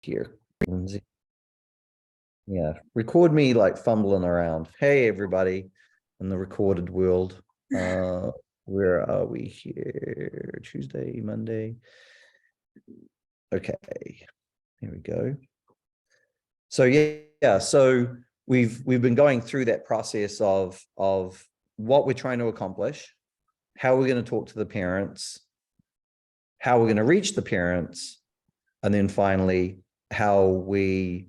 here, Lindsay. Yeah, record me like fumbling around. Hey, everybody in the recorded world. Where are we here? Tuesday, Monday. Okay, here we go. So yeah. So we've been going through that process of what we're trying to accomplish, how we're going to talk to the parents, how we're going to reach the parents, and then finally how we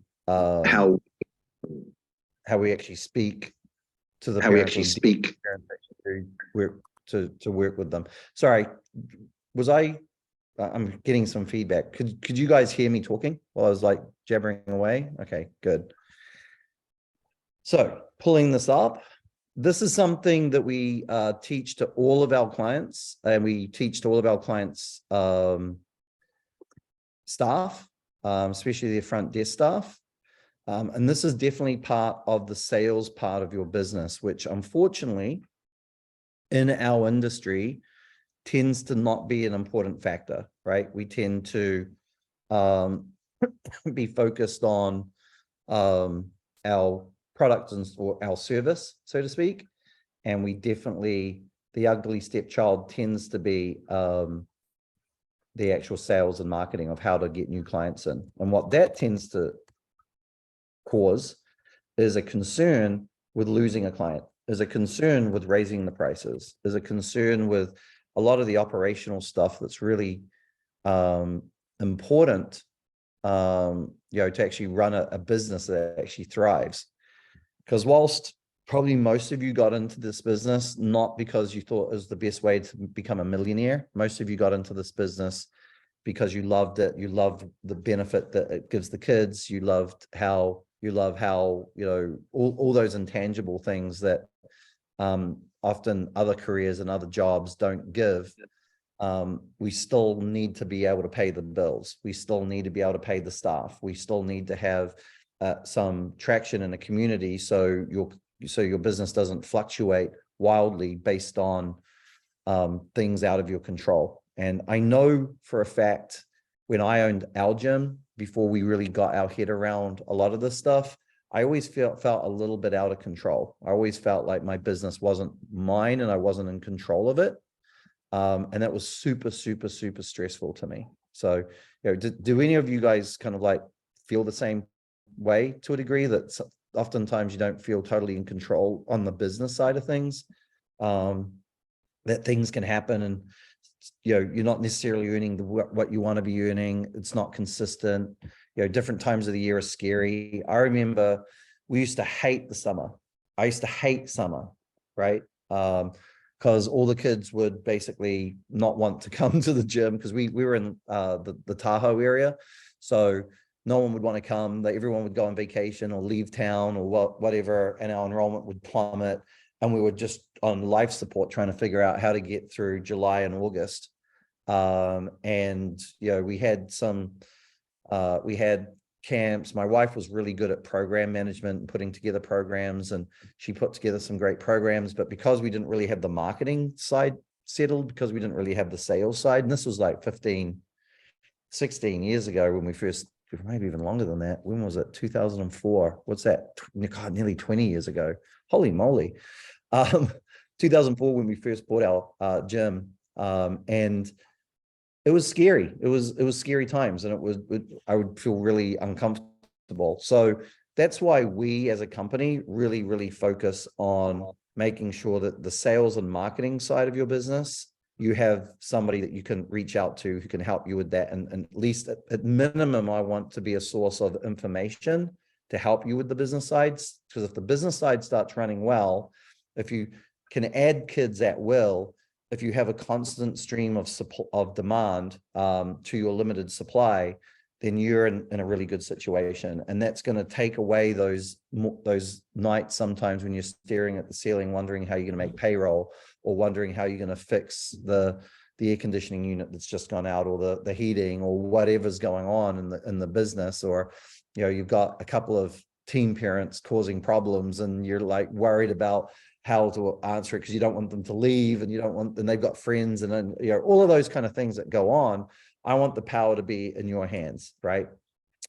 actually speak to the parents or parents actually work to work with them. Sorry, was I'm getting some feedback. Could you guys hear me talking while I was like jabbering away? Okay, good. So pulling this up, this is something that we teach to all of our clients, and we teach to all of our clients staff, especially their front desk staff. And this is definitely part of the sales part of your business, which unfortunately in our industry tends to not be an important factor, right? We tend to be focused on our product or our service, so to speak. And we definitely, the ugly stepchild tends to be the actual sales and marketing of how to get new clients in. And what that tends to cause is a concern with losing a client, is a concern with raising the prices, is a concern with a lot of the operational stuff that's really important, to actually run a business that actually thrives. Because whilst probably most of you got into this business not because you thought it was the best way to become a millionaire, most of you got into this business because you loved it, you loved the benefit that it gives the kids, you love how all those intangible things that often other careers and other jobs don't give. We still need to be able to pay the bills. We still need to be able to pay the staff. We still need to have some traction in the community so your business doesn't fluctuate wildly based on things out of your control. And I know for a fact when I owned our gym, before we really got our head around a lot of this stuff, I always felt a little bit out of control. I always felt like my business wasn't mine and I wasn't in control of it. And that was super, super, super stressful to me. So, do any of you guys kind of like feel the same way to a degree, that oftentimes you don't feel totally in control on the business side of things, that things can happen and you're not necessarily earning what you want to be earning. It's not consistent. Different times of the year are scary. I remember we used to hate the summer. I used to hate summer, right? Because all the kids would basically not want to come to the gym because we were in the Tahoe area. So no one would want to come. Everyone would go on vacation or leave town or whatever, and our enrollment would plummet. And we were just on life support trying to figure out how to get through July and August. We had camps. My wife was really good at program management and putting together programs, and she put together some great programs. But because we didn't really have the marketing side settled, because we didn't really have the sales side, and this was like 16 years ago when we first, maybe even longer than that. When was it? 2004. What's that? God, nearly 20 years ago. Holy moly. 2004 when we first bought our gym, and it was scary. It was scary times, and I would feel really uncomfortable. So that's why we as a company really, really focus on making sure that the sales and marketing side of your business, you have somebody that you can reach out to who can help you with that. And at least at minimum, I want to be a source of information to help you with the business sides. Because if the business side starts running well, if you can add kids at will, if you have a constant stream of demand to your limited supply, then you're in a really good situation. And that's going to take away those nights sometimes when you're staring at the ceiling, wondering how you're going to make payroll, or wondering how you're going to fix the air conditioning unit that's just gone out, or the heating, or whatever's going on in the business. Or, you've got a couple of teen parents causing problems and you're like worried about how to answer it because you don't want them to leave, and and they've got friends, and then all of those kind of things that go on. I want the power to be in your hands, right?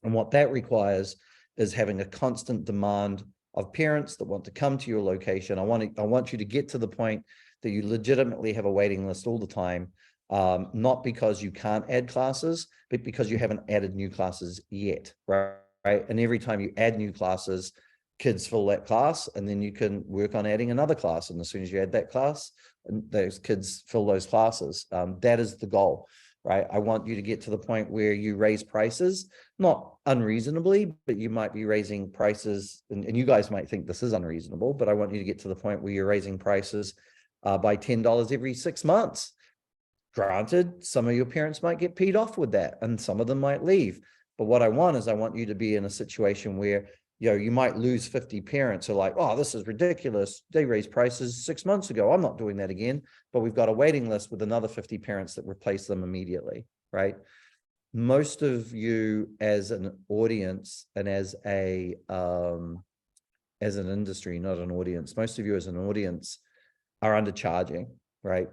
And what that requires is having a constant demand of parents that want to come to your location. I want you to get to the point that you legitimately have a waiting list all the time, not because you can't add classes, but because you haven't added new classes yet, right? And every time you add new classes, kids fill that class, and then you can work on adding another class. And as soon as you add that class, those kids fill those classes. That is the goal, right? I want you to get to the point where you raise prices, not unreasonably, but you might be raising prices, and you guys might think this is unreasonable, but I want you to get to the point where you're raising prices by $10 every 6 months. Granted, some of your parents might get peed off with that, and some of them might leave. But what I want you to be in a situation where, you might lose 50 parents who are like, oh, this is ridiculous. They raised prices 6 months ago. I'm not doing that again. But we've got a waiting list with another 50 parents that replace them immediately, right? Most of you as an audience and as an industry, not an audience, most of you as an audience are undercharging, right?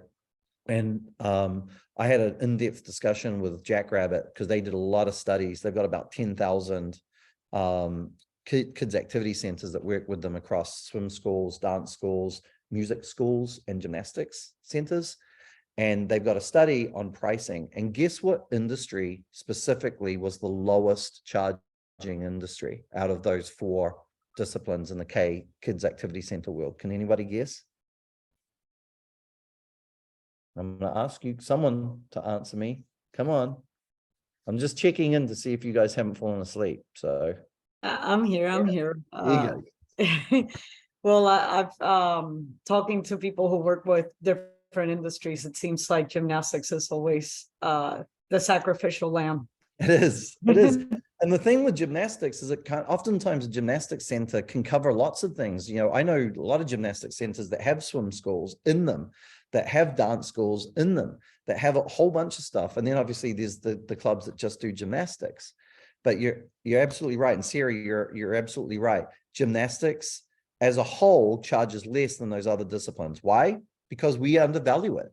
And I had an in-depth discussion with Jackrabbit because they did a lot of studies. They've got about 10,000 kids activity centers that work with them across swim schools, dance schools, music schools, and gymnastics centers. And they've got a study on pricing. And guess what industry specifically was the lowest charging industry out of those 4 disciplines in the kids activity center world? Can anybody guess? I'm going to ask someone to answer me. Come on. I'm just checking in to see if you guys haven't fallen asleep. So I'm here. I'm here. there you go. Well, I've talking to people who work with different industries. It seems like gymnastics is always the sacrificial lamb. It is. It is. And the thing with gymnastics is oftentimes a gymnastics center can cover lots of things. I know a lot of gymnastics centers that have swim schools in them, that have dance schools in them, that have a whole bunch of stuff. And then obviously there's the clubs that just do gymnastics. But you're absolutely right. And Sarah, you're absolutely right. Gymnastics as a whole charges less than those other disciplines. Why? Because we undervalue it.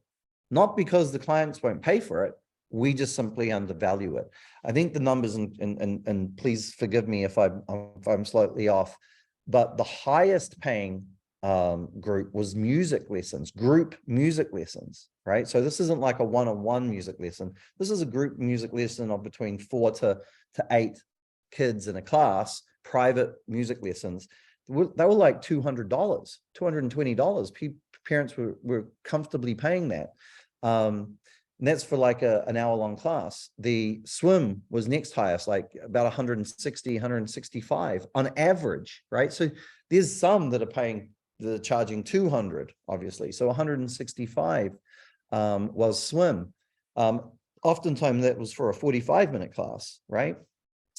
Not because the clients won't pay for it. We just simply undervalue it. I think the numbers, and please forgive me if I'm slightly off, but the highest paying group was group music lessons, right? So this isn't like a one-on-one music lesson. This is a group music lesson of between 4 to 8 kids in a class, private music lessons. They were like $200, $220. Parents were comfortably paying that. And that's for like an hour-long class. The swim was next highest, like about 160, 165 on average, right? So there's some that are charging 200, obviously. So 165 was swim. Oftentimes that was for a 45-minute class, right?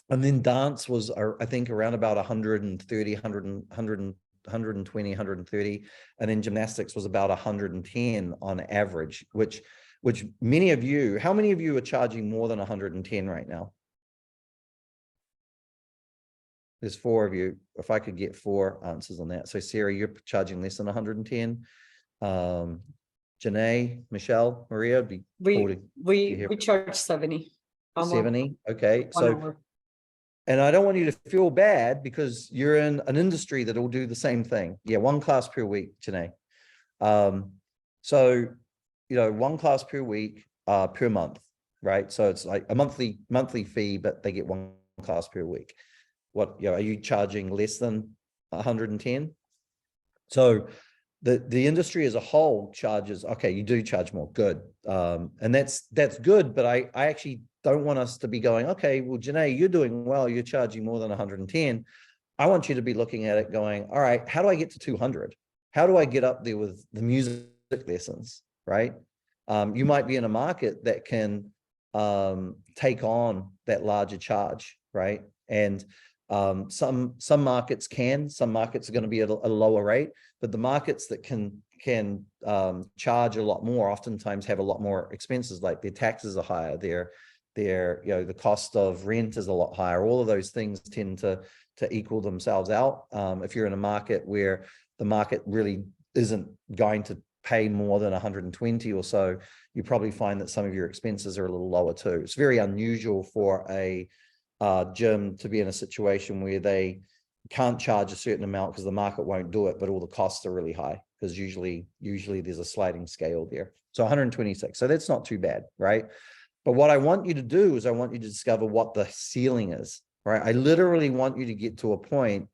And then dance was, I think, around about 130, 120, 130. And then gymnastics was about 110 on average, which many of you, how many of you are charging more than 110 right now? There's 4 of you. If I could get 4 answers on that. So Sarah, you're charging less than 110. Janae, Michelle, Maria, we charge 70. 70. Okay. So, and I don't want you to feel bad because you're in an industry that will do the same thing. Yeah, 1 class per week, Janae. So, 1 class per week, per month, right? So it's like a monthly fee, but they get 1 class per week. What, are you charging less than 110? So the industry as a whole charges, okay, you do charge more, good. And that's good, but I actually don't want us to be going, okay, well, Janae, you're doing well, you're charging more than 110. I want you to be looking at it going, all right, how do I get to 200? How do I get up there with the music lessons, right? You might be in a market that can take on that larger charge, right? And some markets some markets are going to be at a lower rate, but the markets that can charge a lot more oftentimes have a lot more expenses, like their taxes are higher, their the cost of rent is a lot higher. All of those things tend to equal themselves out. If you're in a market where the market really isn't going to pay more than 120 or so, you probably find that some of your expenses are a little lower too. It's very unusual for a gym to be in a situation where they can't charge a certain amount because the market won't do it, but all the costs are really high, because usually there's a sliding scale there. So 126. So that's not too bad, right? But what I want you to do is I want you to discover what the ceiling is, right? I literally want you to get to a point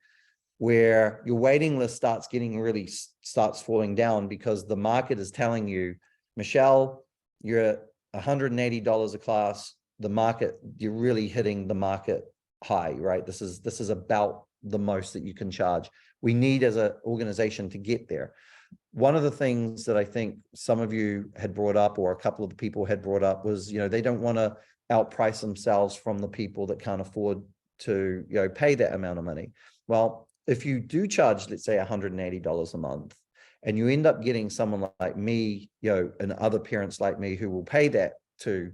where your waiting list starts falling down, because the market is telling you, Michelle, you're at $180 a class. The market, you're really hitting the market high, right? This is about the most that you can charge. We need, as an organization, to get there. One of the things that I think some of you had brought up, or a couple of the people had brought up, was, they don't want to outprice themselves from the people that can't afford to, pay that amount of money. Well, if you do charge, let's say $180 a month, and you end up getting someone like me, and other parents like me who will pay that to,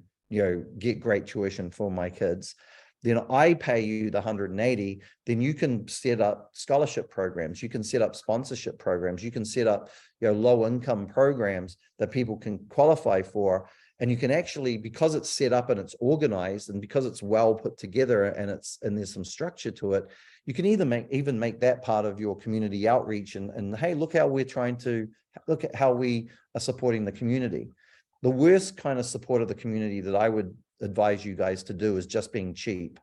get great tuition for my kids, then I pay you the 180, then you can set up scholarship programs, you can set up sponsorship programs, you can set up, low income programs that people can qualify for. And you can actually, because it's set up and it's organized, and because it's well put together, and there's some structure to it, you can even make that part of your community outreach. And hey, look at how we are supporting the community. The worst kind of support of the community that I would advise you guys to do is just being cheap,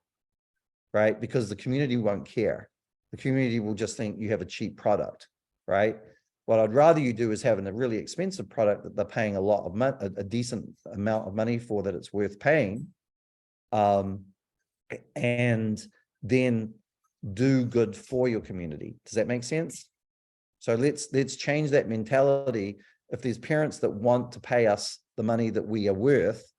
right? Because the community won't care. The community will just think you have a cheap product, right? What I'd rather you do is having a really expensive product that they're paying a decent amount of money for, that it's worth paying, and then do good for your community. Does that make sense? So let's change that mentality. If there's parents that want to pay us the money that we are worth,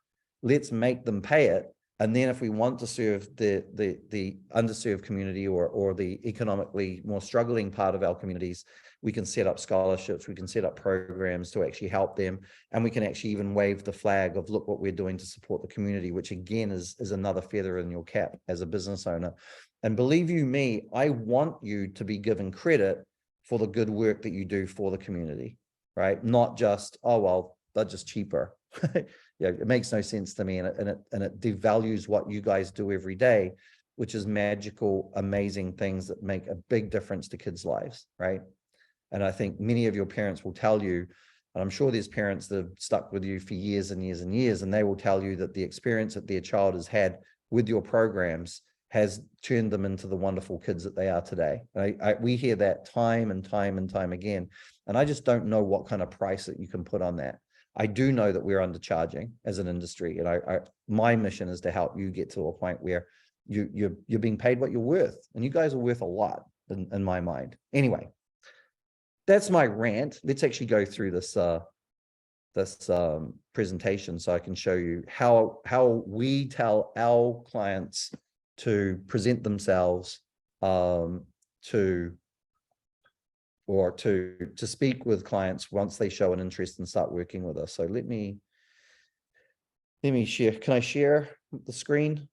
let's make them pay it. And then if we want to serve the underserved community, or the economically more struggling part of our communities, we can set up scholarships, we can set up programs to actually help them. And we can actually even wave the flag of, look what we're doing to support the community, which again is another feather in your cap as a business owner. And believe you me, I want you to be given credit for the good work that you do for the community, right? Not just, oh, well, they're just cheaper. It makes no sense to me, and it devalues what you guys do every day, which is magical, amazing things that make a big difference to kids' lives, right? And I think many of your parents will tell you, and I'm sure there's parents that have stuck with you for years and years and years, and they will tell you that the experience that their child has had with your programs has turned them into the wonderful kids that they are today. We hear that time and time and time again, and I just don't know what kind of price that you can put on that. I do know that we're undercharging as an industry, and my mission is to help you get to a point where you're being paid what you're worth, and you guys are worth a lot in my mind. Anyway, that's my rant. Let's actually go through this presentation so I can show you how we tell our clients to present themselves, to speak with clients once they show an interest and start working with us. So let me share. Can I share the screen,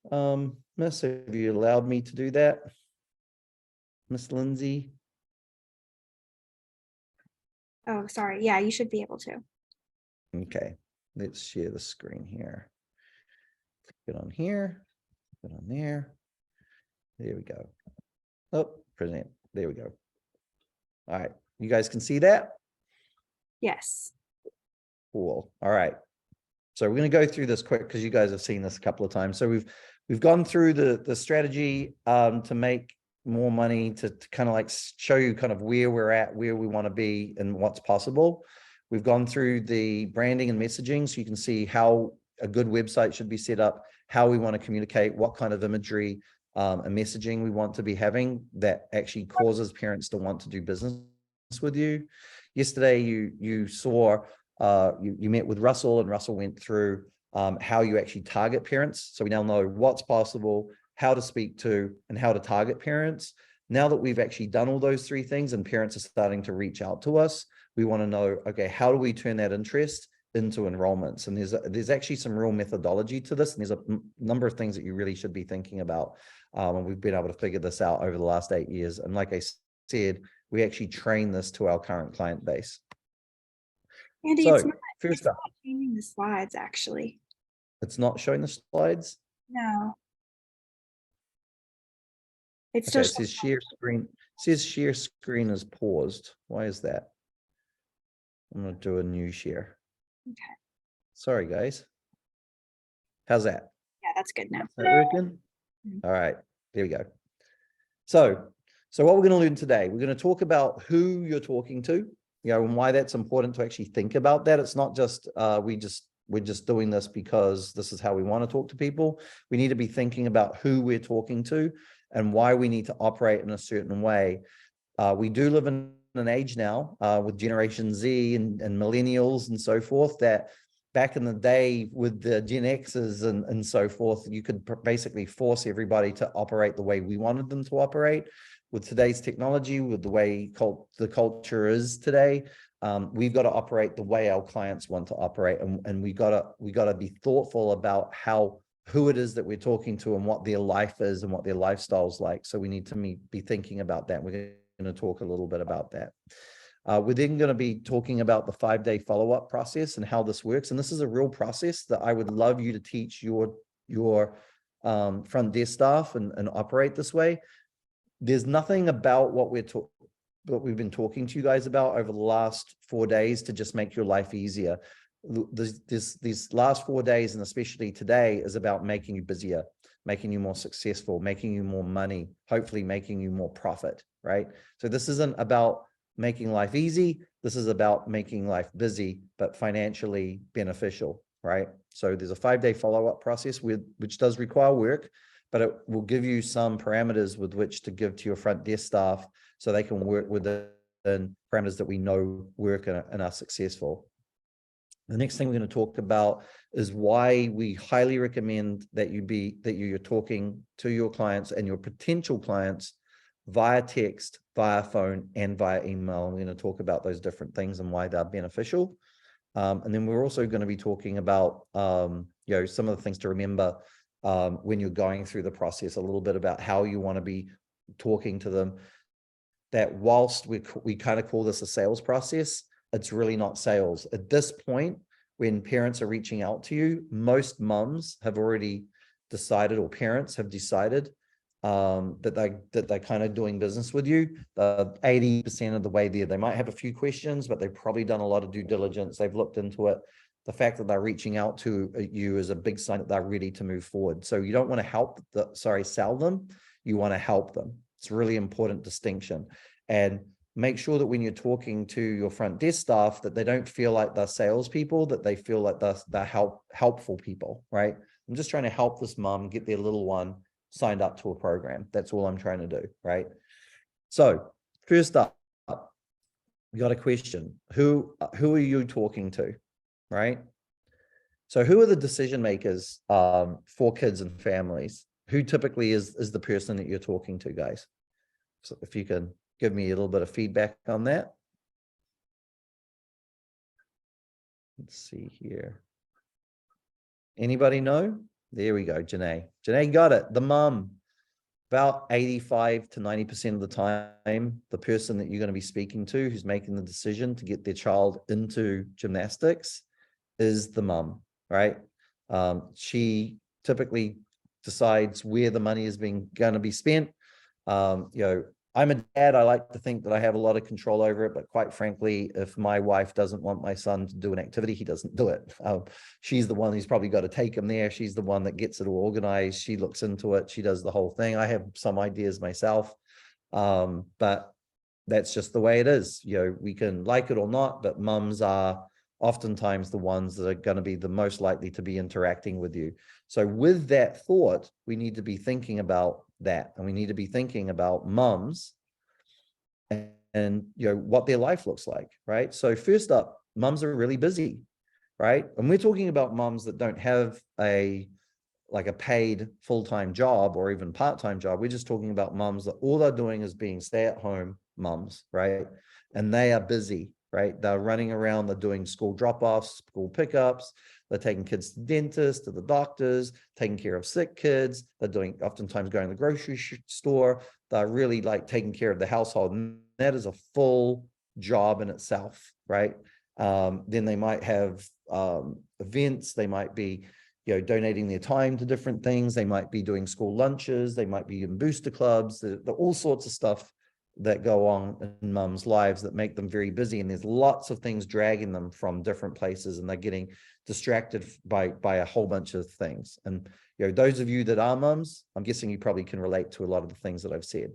Miss? Have you allowed me to do that, Miss Lindsay? Oh, sorry. Yeah, you should be able to. Okay, let's share the screen here. Click it on here, click it on there. There we go. Oh, present. There we go. All right, you guys can see that? Yes. Cool. All right. So we're going to go through this quick because you guys have seen this a couple of times. So we've gone through the strategy to make more money, to kind of like show you kind of where we're at, where we want to be, and what's possible. We've gone through the branding and messaging, so you can see how a good website should be set up, how we want to communicate, what kind of imagery and messaging we want to be having that actually causes parents to want to do business with you. Yesterday, you saw, you met with Russell, and Russell went through how you actually target parents. So we now know what's possible, how to speak to, and how to target parents. Now that we've actually done all those three things and parents are starting to reach out to us, we want to know, okay, how do we turn that interest into enrollments? And there's actually some real methodology to this, and there's a number of things that you really should be thinking about. And we've been able to figure this out over the last 8 years. And like I said, we actually train this to our current client base. Andy, So it's not changing the slides, actually. It's not showing the slides? No. It's still Okay, it says share screen. Says share screen is paused. Why is that? I'm gonna do a new share. Okay. Sorry, guys. How's that? Yeah, that's good now. That working? Mhm. All right, there we go. So what we're going to learn today, we're going to talk about who you're talking to, and why that's important to actually think about that. It's not just we're just doing this because this is how we want to talk to people. We need to be thinking about who we're talking to and why we need to operate in a certain way. We do live in an age now with Generation Z and millennials and so forth that back in the day with the Gen X's and so forth, you could basically force everybody to operate the way we wanted them to operate. With today's technology, with the way the culture is today, we've got to operate the way our clients want to operate, and we got to be thoughtful about who it is that we're talking to and what their life is and what their lifestyle's like. So we need to be thinking about that. We're going to talk a little bit about that. We're then going to be talking about the 5-day follow-up process and how this works. And this is a real process that I would love you to teach your front desk staff and operate this way. There's nothing about what we've been talking to you guys about over the last 4 days to just make your life easier. These last 4 days, and especially today, is about making you busier, making you more successful, making you more money, hopefully making you more profit, right? So this isn't about making life easy. This is about making life busy, but financially beneficial, right? So there's a 5-day follow-up process which does require work, but it will give you some parameters with which to give to your front desk staff so they can work within parameters that we know work and are successful. The next thing we're going to talk about is why we highly recommend that you're talking to your clients and your potential clients via text, via phone, and via email. And we're going to talk about those different things and why they're beneficial. And then we're also going to be talking about some of the things to remember when you're going through the process, a little bit about how you want to be talking to them. That whilst we kind of call this a sales process, it's really not sales. At this point, when parents are reaching out to you, most mums have already decided, or parents have decided that they're kind of doing business with you. 80% of the way there, they might have a few questions, but they've probably done a lot of due diligence. They've looked into it. The fact that they're reaching out to you is a big sign that they're ready to move forward. So you don't want to sell them. You want to help them. It's a really important distinction. And make sure that when you're talking to your front desk staff, that they don't feel like they're salespeople, that they feel like they're helpful people, right? I'm just trying to help this mom get their little one signed up to a program. That's all I'm trying to do, right? So first up, we got a question. Who are you talking to, right? So who are the decision makers for kids and families? Who typically is the person that you're talking to, guys? So if you can give me a little bit of feedback on that. Let's see here. Anybody know? There we go, Janae. Janae got it. The mom. About 85 to 90% of the time, the person that you're going to be speaking to who's making the decision to get their child into gymnastics is the mom, right? She typically decides where the money is going to be spent. I'm a dad. I like to think that I have a lot of control over it, but quite frankly, if my wife doesn't want my son to do an activity, he doesn't do it. She's the one who's probably got to take him there. She's the one that gets it all organized. She looks into it. She does the whole thing. I have some ideas myself, but that's just the way it is. We can like it or not, but mums are oftentimes the ones that are going to be the most likely to be interacting with you. So with that thought, we need to be thinking about that, and we need to be thinking about mums and what their life looks like, right? So first up, mums are really busy, right? And we're talking about mums that don't have a paid full-time job or even part-time job. We're just talking about mums that all they're doing is being stay-at-home mums, right? And they are busy, right? They're running around, they're doing school drop-offs, school pickups, they're taking kids to the dentist, to the doctors, taking care of sick kids. They're oftentimes going to the grocery store. They're really taking care of the household. And that is a full job in itself, right? Then they might have events. They might be donating their time to different things. They might be doing school lunches. They might be in booster clubs. There all sorts of stuff that go on in mums' lives that make them very busy. And there's lots of things dragging them from different places, and they're getting distracted by a whole bunch of things. And, those of you that are mums, I'm guessing you probably can relate to a lot of the things that I've said.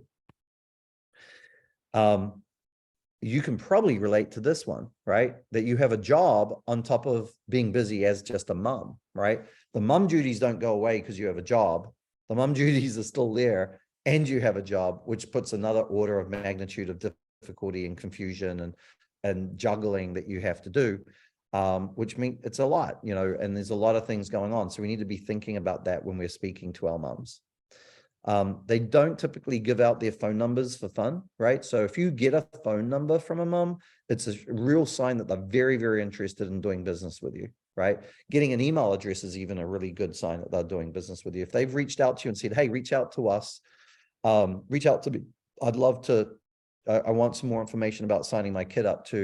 You can probably relate to this one, right? That you have a job on top of being busy as just a mum, right? The mum duties don't go away because you have a job. The mum duties are still there, and you have a job, which puts another order of magnitude of difficulty and confusion and juggling that you have to do, which means it's a lot, and there's a lot of things going on. So we need to be thinking about that when we're speaking to our mums. They don't typically give out their phone numbers for fun, right? So if you get a phone number from a mum, it's a real sign that they're very, very interested in doing business with you, right? Getting an email address is even a really good sign that they're doing business with you. If they've reached out to you and said, hey, reach out to us, reach out to me. I'd love to, I want some more information about signing my kid up to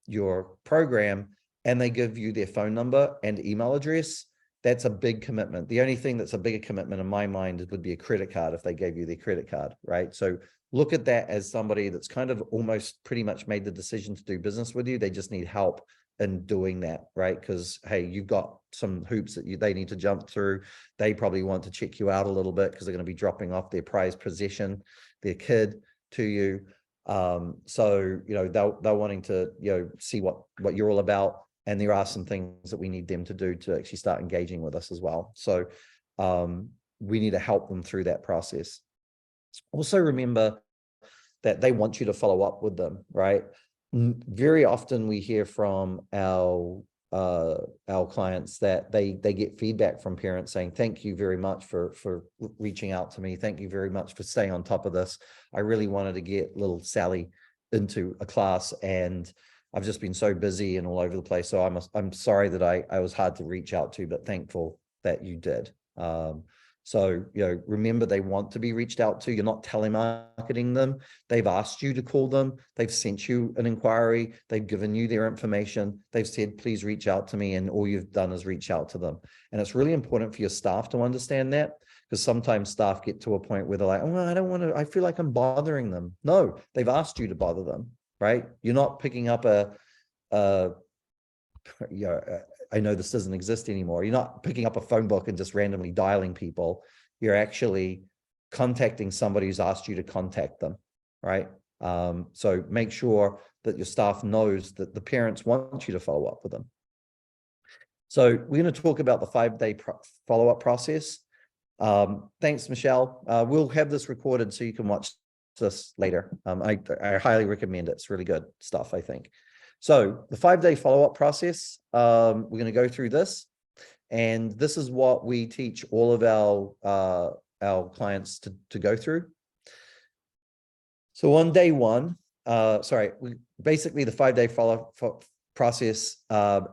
your program, and they give you their phone number and email address, that's a big commitment. The only thing that's a bigger commitment in my mind would be a credit card if they gave you their credit card, right? So look at that as somebody that's kind of almost pretty much made the decision to do business with you. They just need help in doing that, right? Because, hey, you've got some hoops that they need to jump through. They probably want to check you out a little bit because they're going to be dropping off their prized possession, their kid, to you. So, they're wanting to, see what you're all about. And there are some things that we need them to do to actually start engaging with us as well. So we need to help them through that process. Also remember that they want you to follow up with them, right? Very often we hear from our clients that they get feedback from parents saying, thank you very much for reaching out to me. Thank you very much for staying on top of this. I really wanted to get little Sally into a class, and I've just been so busy and all over the place. So I'm sorry that I was hard to reach out to, but thankful that you did. So, remember, they want to be reached out to. You're not telemarketing them. They've asked you to call them. They've sent you an inquiry. They've given you their information. They've said, please reach out to me. And all you've done is reach out to them. And it's really important for your staff to understand that, because sometimes staff get to a point where they're like, oh, I don't want to, I feel like I'm bothering them. No, they've asked you to bother them, right? You're not picking up I know this doesn't exist anymore. You're not picking up a phone book and just randomly dialing people. You're actually contacting somebody who's asked you to contact them, right? So make sure that your staff knows that the parents want you to follow up with them. So we're going to talk about the 5-day follow-up process. Thanks, Michelle. We'll have this recorded so you can watch this later. I highly recommend it. It's really good stuff, I think. So the 5-day follow-up process, we're going to go through this, and this is what we teach all of our clients to go through. So on day one, basically the 5-day follow-up process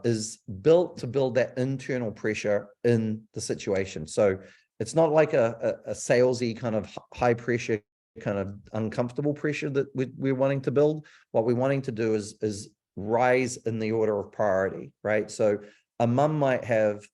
is built to build that internal pressure in the situation. So it's not like a salesy kind of high pressure, kind of uncomfortable pressure that we're wanting to build. What we're wanting to do is rise in the order of priority, right? So a mum might have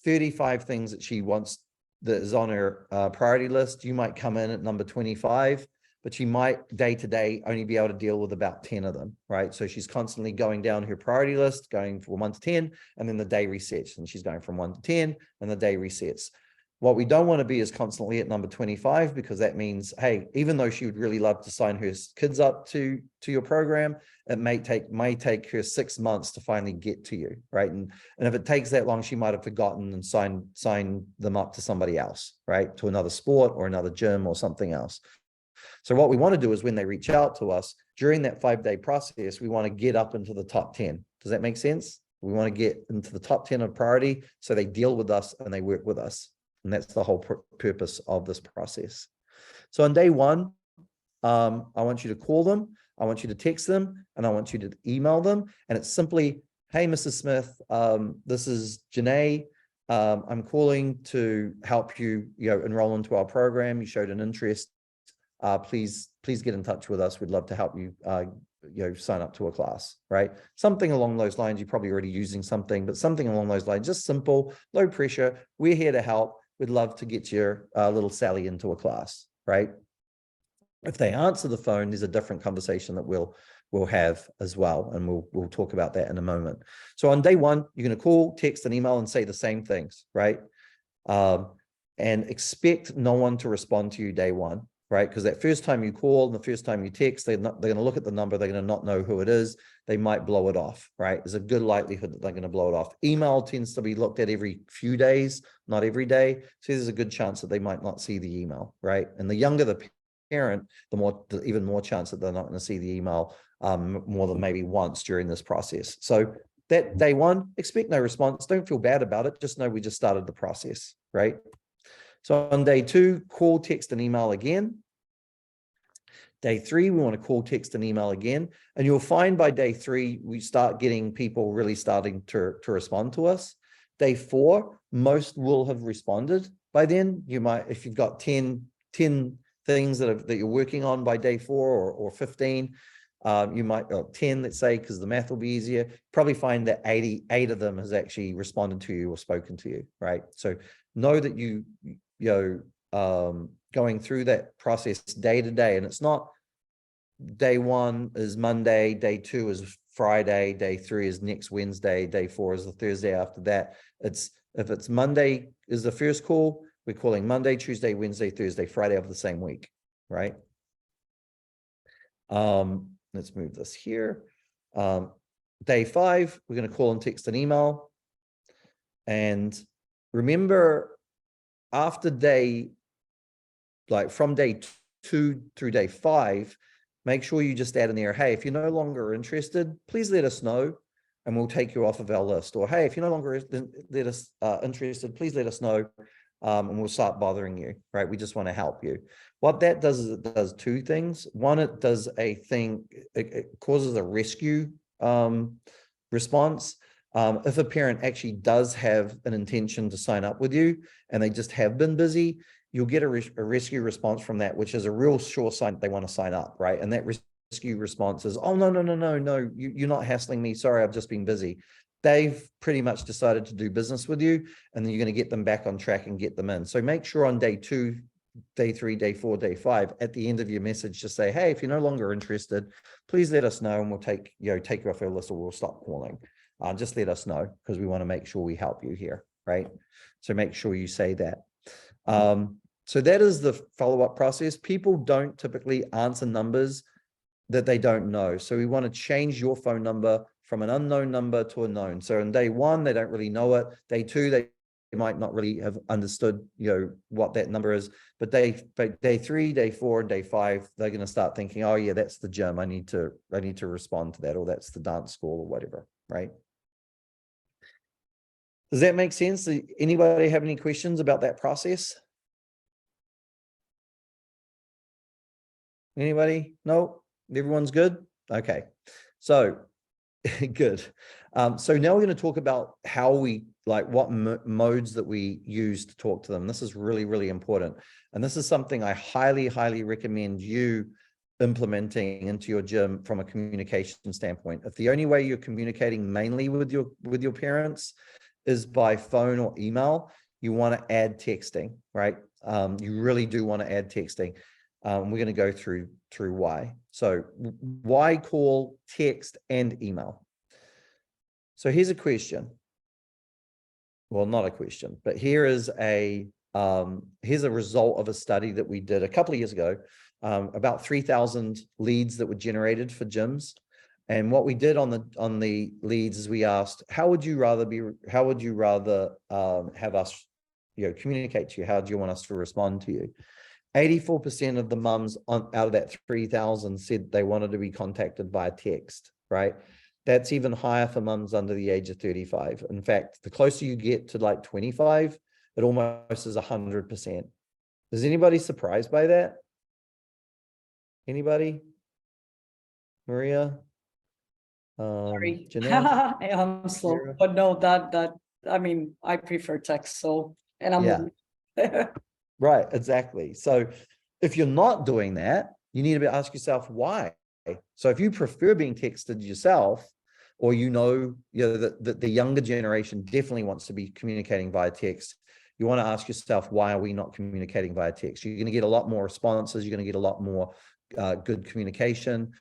35 things that she wants that is on her priority list. You might come in at number 25, but she might day to day only be able to deal with about 10 of them, right? So she's constantly going down her priority list, going from 1 to 10, and then the day resets, and she's going from 1 to 10, and the day resets. What we don't want to be is constantly at number 25, because that means, hey, even though she would really love to sign her kids up to your program, it may take her 6 months to finally get to you, right? And if it takes that long, she might have forgotten and signed them up to somebody else, right? To another sport or another gym or something else. So what we want to do is when they reach out to us during that 5-day process, we want to get up into the top 10. Does that make sense? We want to get into the top 10 of priority so they deal with us and they work with us. And that's the whole purpose of this process. So on day one, I want you to call them, I want you to text them, and I want you to email them. And it's simply, hey, Mrs. Smith, this is Janae. I'm calling to help you, enroll into our program. You showed an interest. Please get in touch with us. We'd love to help you sign up to a class, right? Something along those lines. You're probably already using something, but something along those lines, just simple, low pressure. We're here to help. We'd love to get your little Sally into a class, right? If they answer the phone, there's a different conversation that we'll have as well, and we'll talk about that in a moment. So on day one, you're going to call, text, and email and say the same things, right? And expect no one to respond to you day one, right? Because that first time you call and the first time you text, they're going to look at the number, they're going to not know who it is, they might blow it off, right? There's a good likelihood that they're going to blow it off. Email tends to be looked at every few days, not every day, so there's a good chance that they might not see the email, right? And the younger the parent, the even more chance that they're not going to see the email more than maybe once during this process. So that day one, expect no response. Don't feel bad about it. Just know we just started the process, right? So on day two, call, text, and email again. Day three, we want to call, text, and email again. And you'll find by day three, we start getting people really starting to respond to us. Day four, most will have responded by then. You might, if you've got 10 things that you're working on by day 4 or 15, you might, 10, let's say, because the math will be easier, probably find that 88 of them has actually responded to you or spoken to you, right? So know that going through that process day to day, and it's not day one is Monday, day 2 is Friday, day 3 is next Wednesday, day 4 is the Thursday after that. If it's Monday is the first call, we're calling Monday, Tuesday, Wednesday, Thursday, Friday of the same week, right? Let's move this here. Day 5, we're going to call and text and email. And remember, after from day 2 through day 5, make sure you just add in there, hey, if you're no longer interested, please let us know and we'll take you off of our list. Or, hey, if you're no longer interested, please let us know and we'll start bothering you, right? We just want to help you. What that does is it does 2 things. One, it does it causes a rescue response. If a parent actually does have an intention to sign up with you and they just have been busy, you'll get a rescue response from that, which is a real sure sign that they want to sign up, right? And that rescue response is, oh, no, you're not hassling me. Sorry, I've just been busy. They've pretty much decided to do business with you, and then you're going to get them back on track and get them in. So make sure on day 2, day 3, day 4, day 5, at the end of your message, just say, hey, if you're no longer interested, please let us know and we'll take you off our list or we'll stop calling. Just let us know because we want to make sure we help you here, right? So make sure you say that. So that is the follow-up process. People don't typically answer numbers that they don't know. So we want to change your phone number from an unknown number to a known. So on day 1, they don't really know it. Day 2, they might not really have understood, what that number is. But day 3, day 4, and day 5, they're going to start thinking, oh yeah, that's the gym. I need to respond to that, or that's the dance school or whatever, right? Does that make sense? Does anybody have any questions about that process? Anybody? No? Everyone's good? Okay. So good. So now we're going to talk about how what modes that we use to talk to them. This is really, really important. And this is something I highly, highly recommend you implementing into your gym from a communication standpoint. If the only way you're communicating mainly with your parents is by phone or email, you want to add texting, right? You really do want to add texting. We're going to go through why. So why call, text, and email? So here's a question. Well, not a question, but here's a result of a study that we did a couple of years ago, about 3,000 leads that were generated for gyms. And what we did on the leads is we asked, how would you rather have us, communicate to you? How do you want us to respond to you? 84% of the mums out of that 3,000 said they wanted to be contacted by text, right? That's even higher for mums under the age of 35. In fact, the closer you get to like 25, it almost is 100%. Is anybody surprised by that? Anybody? Maria? Sorry. Janelle? I'm slow, Sarah? but no, I prefer text. So, and I'm Yeah. Right, exactly. So if you're not doing that, you need to ask yourself why. So if you prefer being texted yourself, or that the younger generation definitely wants to be communicating via text, you want to ask yourself, why are we not communicating via text? You're going to get a lot more responses. You're going to get a lot more good communication.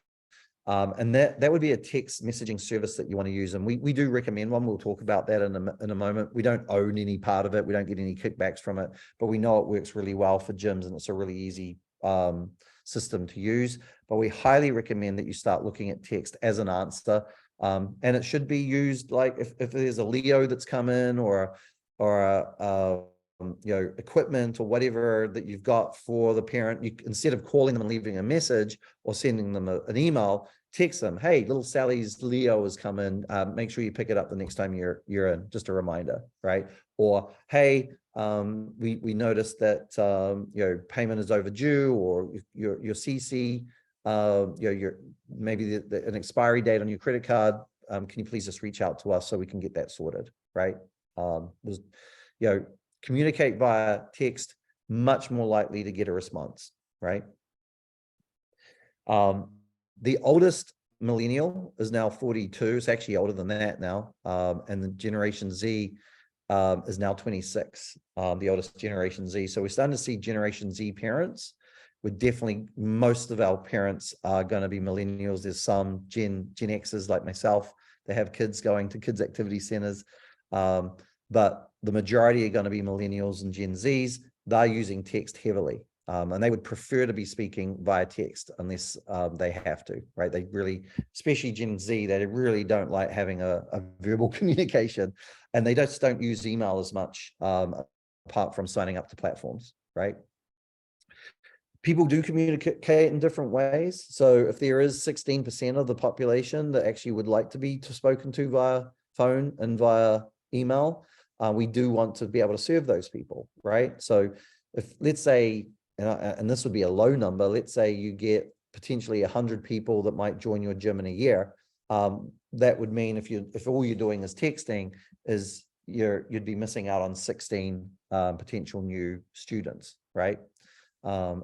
And that would be a text messaging service that you want to use. And we do recommend one. We'll talk about that in a moment. We don't own any part of it. We don't get any kickbacks from it, but we know it works really well for gyms, and it's a really easy system to use. But we highly recommend that you start looking at text as an answer. And it should be used like if there's a Leo that's come in, or equipment or whatever that you've got for the parent, you, instead of calling them and leaving a message or sending them an email, text them, hey, little Sally's Leo has come in, make sure you pick it up the next time you're in, just a reminder, right? Or, hey, we noticed that payment is overdue, or your CC, your maybe an expiry date on your credit card. Can you please just reach out to us so we can get that sorted, right? Communicate via text, much more likely to get a response, right? The oldest millennial is now 42. It's actually older than that now. And the Generation Z is now 26, the oldest Generation Z. So we're starting to see Generation Z parents. Most of our parents are going to be millennials. There's some Gen Xers like myself that have kids going to kids activity centers. But the majority are going to be millennials and Gen Zs. They're using text heavily. And they would prefer to be speaking via text unless they have to, right? They really, especially Gen Z, they really don't like having a verbal communication, and they just don't use email as much apart from signing up to platforms, right? People do communicate in different ways. So if there is 16% of the population that actually would like to be spoken to via phone and via email, we do want to be able to serve those people, right? So if, let's say, and this would be a low number, let's say you get potentially 100 people that might join your gym in a year, that would mean if all you're doing is texting, is you'd be missing out on 16 potential new students, right? And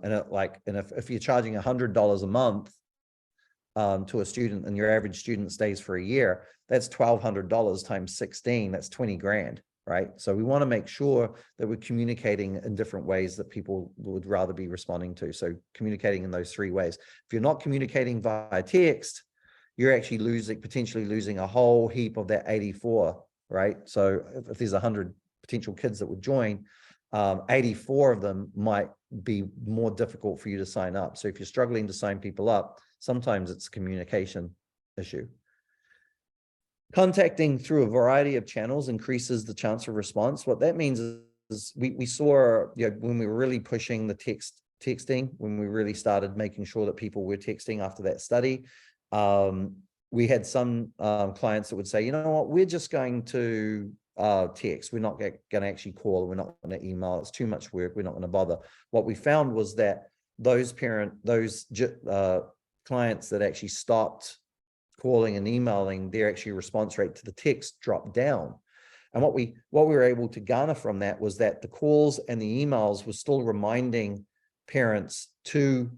if you're charging $100 a month to a student, and your average student stays for a year, that's $1,200 times 16, that's 20 grand, right? So we want to make sure that we're communicating in different ways that people would rather be responding to. So communicating in those three ways. If you're not communicating via text, you're actually potentially losing a whole heap of that 84, right? So if there's 100 potential kids that would join, 84 of them might be more difficult for you to sign up. So if you're struggling to sign people up, sometimes it's a communication issue. Contacting through a variety of channels increases the chance of response. What that means is we saw, when we were really pushing the texting, when we really started making sure that people were texting after that study, we had some clients that would say, you know what, we're just going to text. We're not going to actually call. We're not going to email. It's too much work. We're not going to bother. What we found was that those clients that actually stopped calling and emailing, their actually response rate to the text dropped down. And what we were able to garner from that was that the calls and the emails were still reminding parents to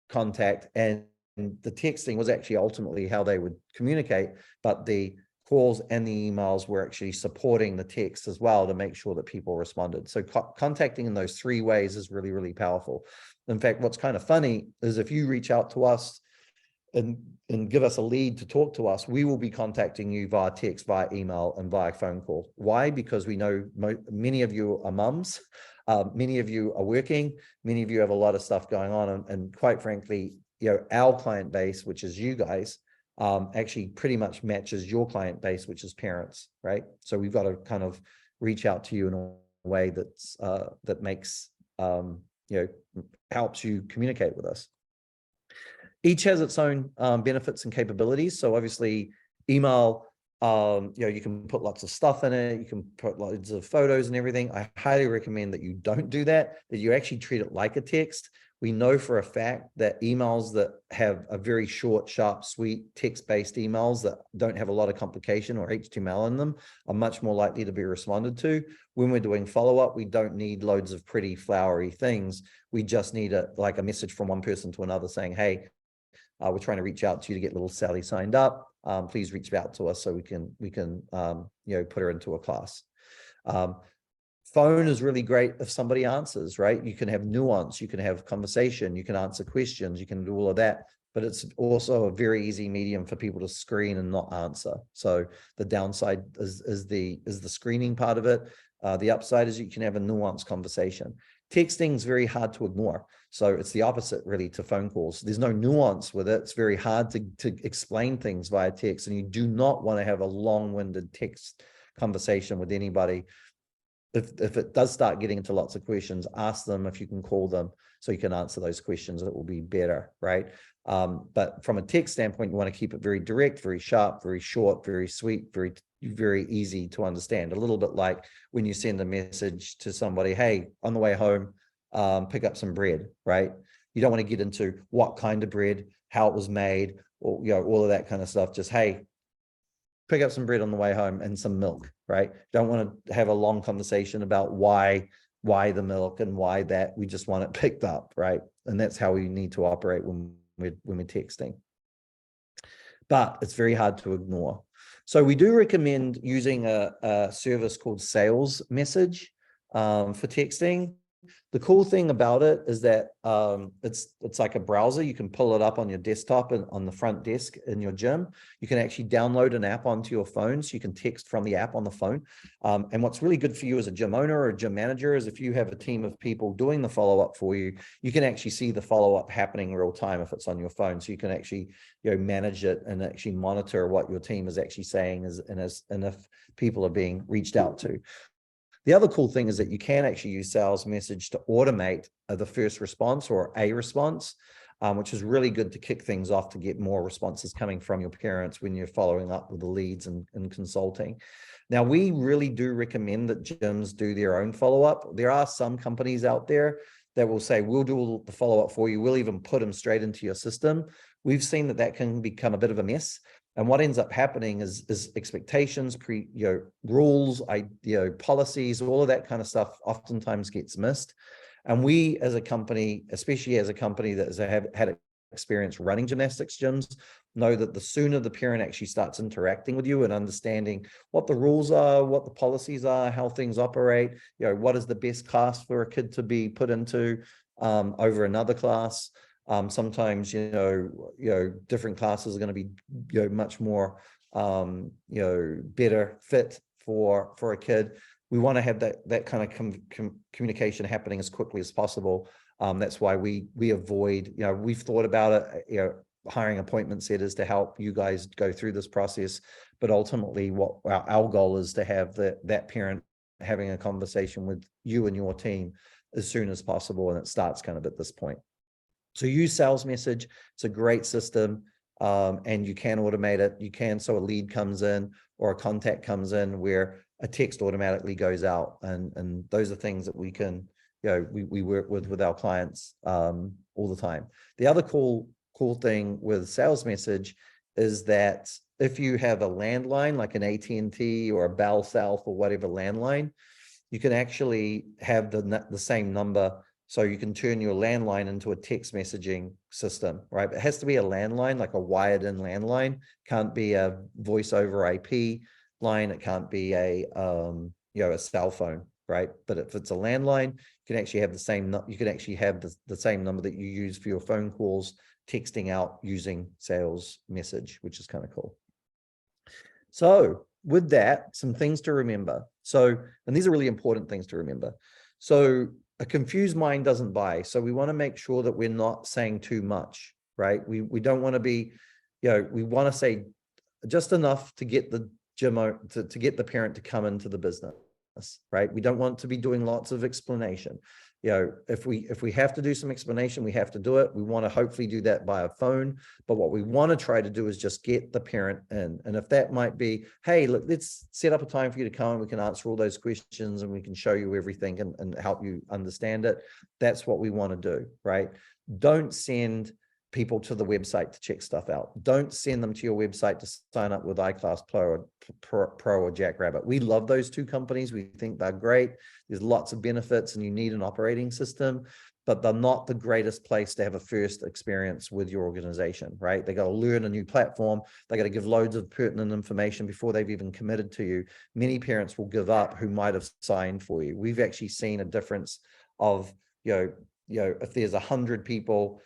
contact, and the texting was actually ultimately how they would communicate, but the calls and the emails were actually supporting the text as well to make sure that people responded. So contacting in those three ways is really, really powerful. In fact, what's kind of funny is if you reach out to us and give us a lead to talk to us, we will be contacting you via text, via email, and via phone call. Why? Because we know many of you are mums, many of you are working, many of you have a lot of stuff going on, and quite frankly, our client base, which is you guys, actually pretty much matches your client base, which is parents, right? So we've got to kind of reach out to you in a way that's that makes helps you communicate with us. Each has its own benefits and capabilities. So obviously, email, you can put lots of stuff in it. You can put loads of photos and everything. I highly recommend that you don't do that, that you actually treat it like a text. We know for a fact that emails that have a very short, sharp, sweet text-based emails that don't have a lot of complication or HTML in them are much more likely to be responded to. When we're doing follow-up, we don't need loads of pretty flowery things. We just need a message from one person to another saying, hey, we're trying to reach out to you to get little Sally signed up. Please reach out to us so we can put her into a class. Phone is really great if somebody answers, right? You can have nuance, you can have conversation, you can answer questions, you can do all of that, but it's also a very easy medium for people to screen and not answer. So the downside is the screening part of it. The upside is you can have a nuanced conversation. Texting is very hard to ignore. So it's the opposite really to phone calls. There's no nuance with it. It's very hard to explain things via text, and you do not want to have a long-winded text conversation with anybody. If it does start getting into lots of questions, ask them if you can call them so you can answer those questions. It will be better, right? But from a text standpoint, you want to keep it very direct, very sharp, very short, very sweet, very easy to understand. A little bit like when you send a message to somebody, hey, on the way home, pick up some bread, right? You don't want to get into what kind of bread, how it was made, or all of that kind of stuff. Just, hey, pick up some bread on the way home and some milk, right? Don't want to have a long conversation about why the milk and why that. We just want it picked up, right? And that's how we need to operate when we're texting. But it's very hard to ignore. So we do recommend using a service called Sales Message for texting. The cool thing about it is that it's like a browser. You can pull it up on your desktop and on the front desk in your gym. You can actually download an app onto your phone, so you can text from the app on the phone. And what's really good for you as a gym owner or a gym manager is if you have a team of people doing the follow-up for you, you can actually see the follow-up happening real time if it's on your phone. So you can actually manage it and actually monitor what your team is actually saying and if people are being reached out to. The other cool thing is that you can actually use Sales Message to automate the first response or a response, which is really good to kick things off to get more responses coming from your parents when you're following up with the leads and consulting. Now, we really do recommend that gyms do their own follow-up. There are some companies out there that will say, we'll do all the follow-up for you. We'll even put them straight into your system. We've seen that can become a bit of a mess. And what ends up happening is expectations, rules, policies, all of that kind of stuff oftentimes gets missed. And we as a company, especially as a company that has had experience running gymnastics gyms, know that the sooner the parent actually starts interacting with you and understanding what the rules are, what the policies are, how things operate, what is the best class for a kid to be put into over another class. Sometimes, different classes are going to be, much more, better fit for a kid. We want to have that kind of communication happening as quickly as possible. That's why we avoid, we've thought about it, hiring appointment setters to help you guys go through this process. But ultimately, what our goal is to have that parent having a conversation with you and your team as soon as possible, and it starts kind of at this point. So use Sales Message. It's a great system, and you can automate it. You can, so a lead comes in or a contact comes in where a text automatically goes out, and those are things that we can, we work with our clients all the time. The other cool thing with Sales Message is that if you have a landline like an AT&T or a Bell South or whatever landline, you can actually have the same number. So you can turn your landline into a text messaging system, right? It has to be a landline, like a wired in landline. Can't be a voice over IP line. It can't be a cell phone, right? But if it's a landline, you can actually have the same number that you use for your phone calls, texting out using Sales Message, which is kind of cool. So with that, some things to remember. So, and these are really important things to remember. So a confused mind doesn't buy. So we want to make sure that we're not saying too much, right? We don't want to be, we want to say just enough to get the gym to get the parent to come into the business, right? We don't want to be doing lots of explanation. If we have to do some explanation, we have to do it. We want to hopefully do that by a phone, but what we want to try to do is just get the parent in. And if that might be, hey, look, let's set up a time for you to come and we can answer all those questions and we can show you everything and help you understand it. That's what we want to do, right? Don't send people to the website to check stuff out. Don't send them to your website to sign up with iClass Pro or Jackrabbit. We love those two companies. We think they're great. There's lots of benefits and you need an operating system. but they're not the greatest place to have a first experience with your organization, right? They got to learn a new platform. They got to give loads of pertinent information before they've even committed to you. Many parents will give up who might have signed for you. We've actually seen a difference of, if there's 100 people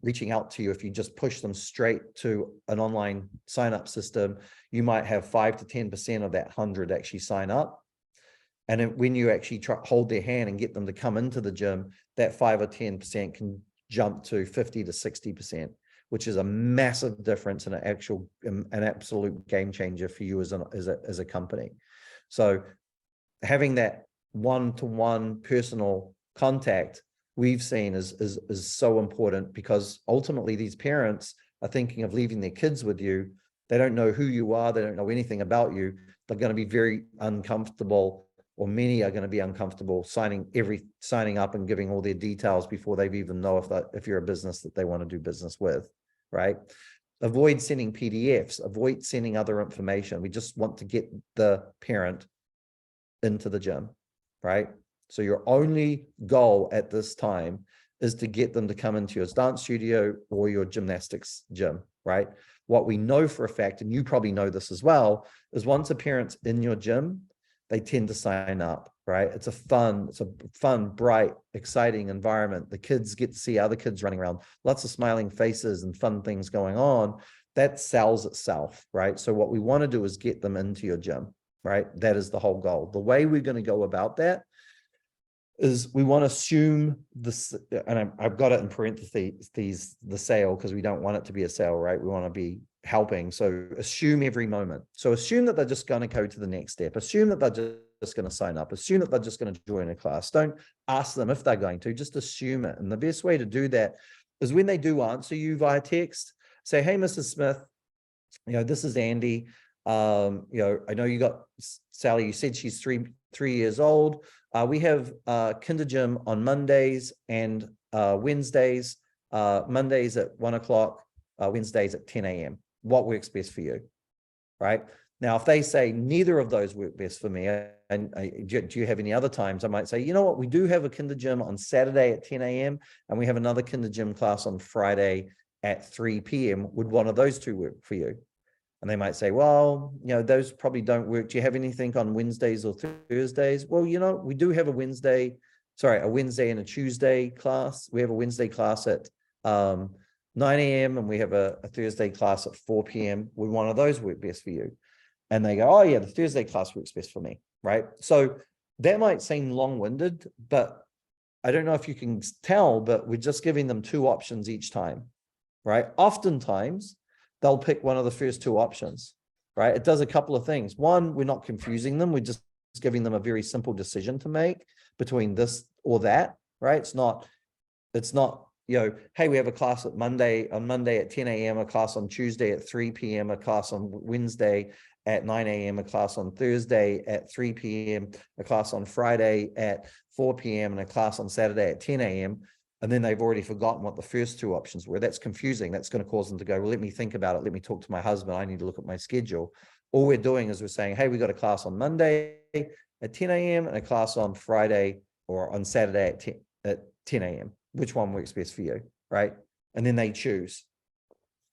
reaching out to you, if you just push them straight to an online sign-up system, you might have 5 to 10% of that 100 actually sign up. And when you actually hold their hand and get them to come into the gym, that 5 or 10% can jump to 50 to 60%, which is a massive difference and an absolute game changer for you as a company. So having that one-to-one personal contact, we've seen is so important, because ultimately these parents are thinking of leaving their kids with you. They don't know who you are. They don't know anything about you. They're going to be very uncomfortable, or many are going to be uncomfortable signing up and giving all their details before they even know if you're a business that they want to do business with, right? Avoid sending PDFs, avoid sending other information. We just want to get the parent into the gym, right? So your only goal at this time is to get them to come into your dance studio or your gymnastics gym, right? What we know for a fact, and you probably know this as well, is once a parent's in your gym, they tend to sign up, right? It's a fun, bright, exciting environment. The kids get to see other kids running around, lots of smiling faces and fun things going on. That sells itself, right? So what we want to do is get them into your gym, right? That is the whole goal. The way we're going to go about that is we want to assume this, and I've got it in parentheses, the sale, because we don't want it to be a sale, right? We want to be helping. So assume every moment. So assume that they're just going to go to the next step. Assume that they're just going to sign up. Assume that they're just going to join a class. Don't ask them if they're going to, just assume it. And the best way to do that is when they do answer you via text, say, hey, Mrs. Smith, this is Andy. I know you got Sally, you said she's three years old. We have kinder gym on Mondays and Wednesdays, Mondays at 1 o'clock, Wednesdays at 10 a.m. What works best for you, right? Now, if they say neither of those work best for me, and do you have any other times? I might say, you know what, we do have a kinder gym on Saturday at 10 a.m. and we have another kinder gym class on Friday at 3 p.m. Would one of those two work for you? And they might say, well, those probably don't work. Do you have anything on Wednesdays or Thursdays? Well, we do have a Wednesday and a Tuesday class. We have a Wednesday class at 9 a.m. and we have a Thursday class at 4 p.m. Would one of those work best for you? And they go, oh yeah, the Thursday class works best for me, right? So that might seem long-winded, but I don't know if you can tell, but we're just giving them two options each time, right? Oftentimes, they'll pick one of the first two options, right? It does a couple of things. One, we're not confusing them. We're just giving them a very simple decision to make between this or that, right? It's not, hey, we have a class on Monday at 10 a.m., a class on Tuesday at 3 p.m., a class on Wednesday at 9 a.m., a class on Thursday at 3 p.m., a class on Friday at 4 p.m., and a class on Saturday at 10 a.m., and then they've already forgotten what the first two options were. That's confusing. That's going to cause them to go, well, let me think about it. Let me talk to my husband. I need to look at my schedule. All we're doing is we're saying, hey, we got a class on Monday at 10 a.m. and a class on Friday or on Saturday at 10 a.m. Which one works best for you, right? And then they choose.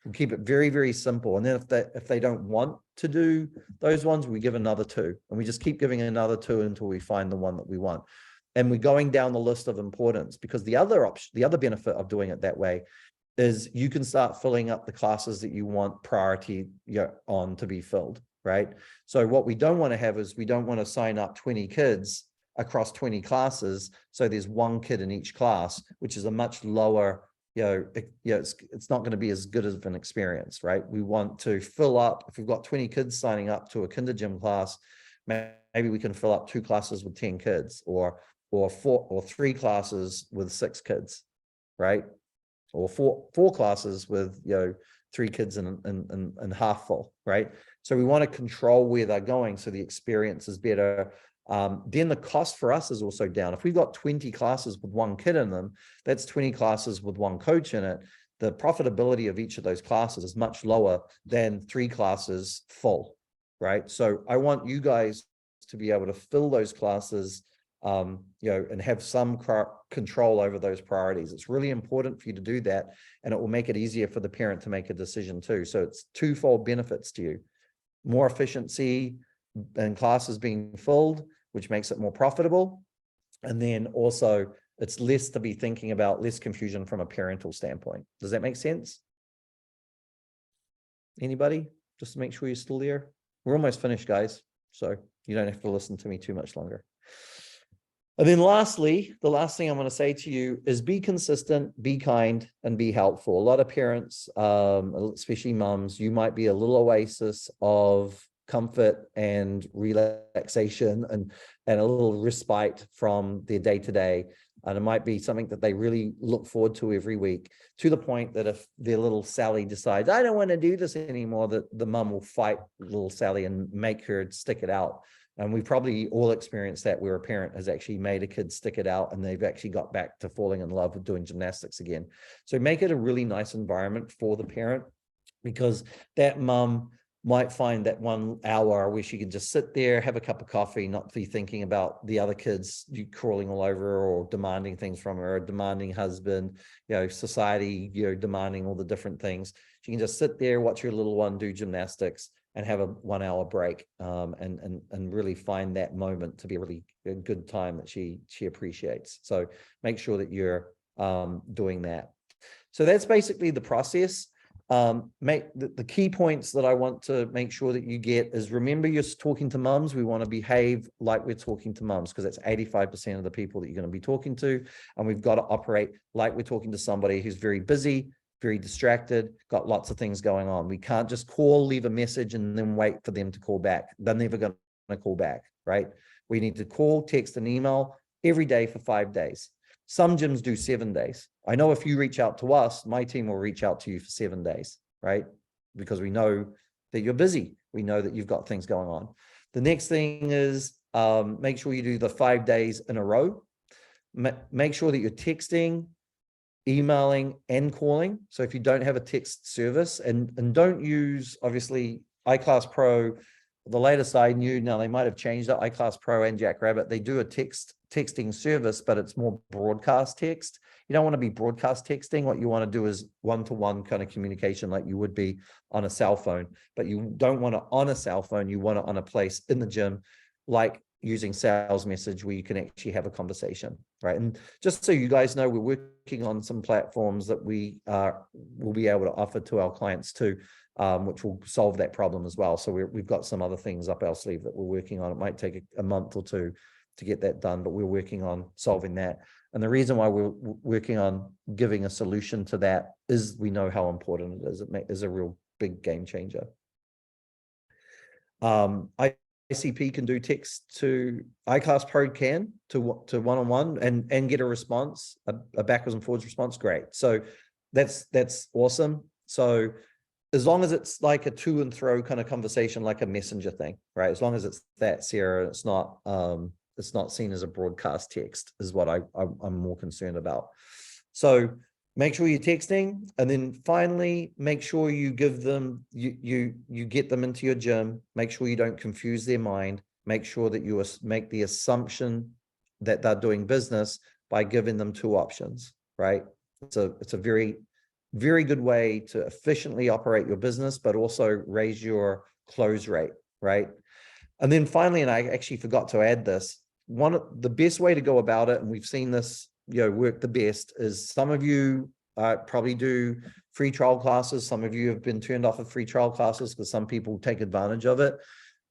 We keep it very, very simple. And then if they don't want to do those ones, we give another two. And we just keep giving another two until we find the one that we want. And we're going down the list of importance, because the other benefit of doing it that way is you can start filling up the classes that you want priority on to be filled, right? So what we don't want to have is we don't want to sign up 20 kids across 20 classes. So there's one kid in each class, which is a much lower, it's not going to be as good of an experience, right? We want to fill up, if we've got 20 kids signing up to a kinder gym class, maybe we can fill up 2 classes with 10 kids or 4 or 3 classes with 6 kids, right? Or four classes with 3 kids and half full, right? So we want to control where they're going so the experience is better. Then the cost for us is also down. If we've got 20 classes with 1 kid in them, that's 20 classes with 1 coach in it. The profitability of each of those classes is much lower than 3 classes full, right? So I want you guys to be able to fill those classes and have some control over those priorities. It's really important for you to do that, and it will make it easier for the parent to make a decision too. So it's twofold benefits to you: more efficiency and classes being filled, which makes it more profitable. And then also it's less to be thinking about, less confusion from a parental standpoint. Does that make sense? Anybody? Just to make sure you're still there. We're almost finished, guys, so you don't have to listen to me too much longer. And then lastly, the last thing I'm going to say to you is be consistent, be kind, and be helpful. A lot of parents, especially mums, you might be a little oasis of comfort and relaxation and a little respite from their day-to-day. And it might be something that they really look forward to every week, to the point that if their little Sally decides, I don't want to do this anymore, that the mum will fight little Sally and make her stick it out. And we've probably all experienced that, where a parent has actually made a kid stick it out and they've actually got back to falling in love with doing gymnastics again. So make it a really nice environment for the parent, because that mum might find that 1 hour where she can just sit there, have a cup of coffee, not be thinking about the other kids crawling all over her or demanding things from her, or demanding husband, society, demanding all the different things. She can just sit there, watch her little one do gymnastics, and have a 1 hour break, and really find that moment to be a really good time that she appreciates. So make sure that you're doing that. So that's basically the process. The key points that I want to make sure that you get is, remember, you're talking to mums. We want to behave like we're talking to mums, because that's 85% of the people that you're going to be talking to. And we've got to operate like we're talking to somebody who's very busy, very distracted, got lots of things going on. We can't just call, leave a message, and then wait for them to call back. They're never going to call back, right? We need to call, text, and email every day for 5 days. Some gyms do 7 days. I know if you reach out to us, my team will reach out to you for 7 days, right? Because we know that you're busy. We know that you've got things going on. The next thing is make sure you do the 5 days in a row. Make sure that you're texting, emailing, and calling. So if you don't have a text service, and don't use, obviously, iClass Pro, the latest I knew, now they might have changed it, iClass Pro and Jackrabbit, they do a texting service, but it's more broadcast text. You don't want to be broadcast texting. What you want to do is one-to-one kind of communication, like you would be on a cell phone, but you don't want it on a cell phone. You want it on a place in the gym, like using sales message, where you can actually have a conversation, right? And just so you guys know, we're working on some platforms that we will be able to offer to our clients too, which will solve that problem as well. So we've got some other things up our sleeve that we're working on. It might take a month or two to get that done, but we're working on solving that. And the reason why we're working on giving a solution to that is we know how important it is. It is a real big game changer. ICP can do text to iClass Pro, can to one-on-one and get a response, a backwards and forwards response. Great. So that's awesome. So as long as it's like a to and fro kind of conversation, like a messenger thing, right? As long as it's that, Sarah, it's not seen as a broadcast text, is what I'm more concerned about. So make sure you're texting, and then finally make sure you give them, you get them into your gym. Make sure you don't confuse their mind. Make sure that you make the assumption that they're doing business by giving them 2 options, right? It's a very, very good way to efficiently operate your business, but also raise your close rate, right? And then finally, and I actually forgot to add this, the best way to go about it, and we've seen this work the best, is some of you probably do free trial classes. Some of you have been turned off of free trial classes because some people take advantage of it.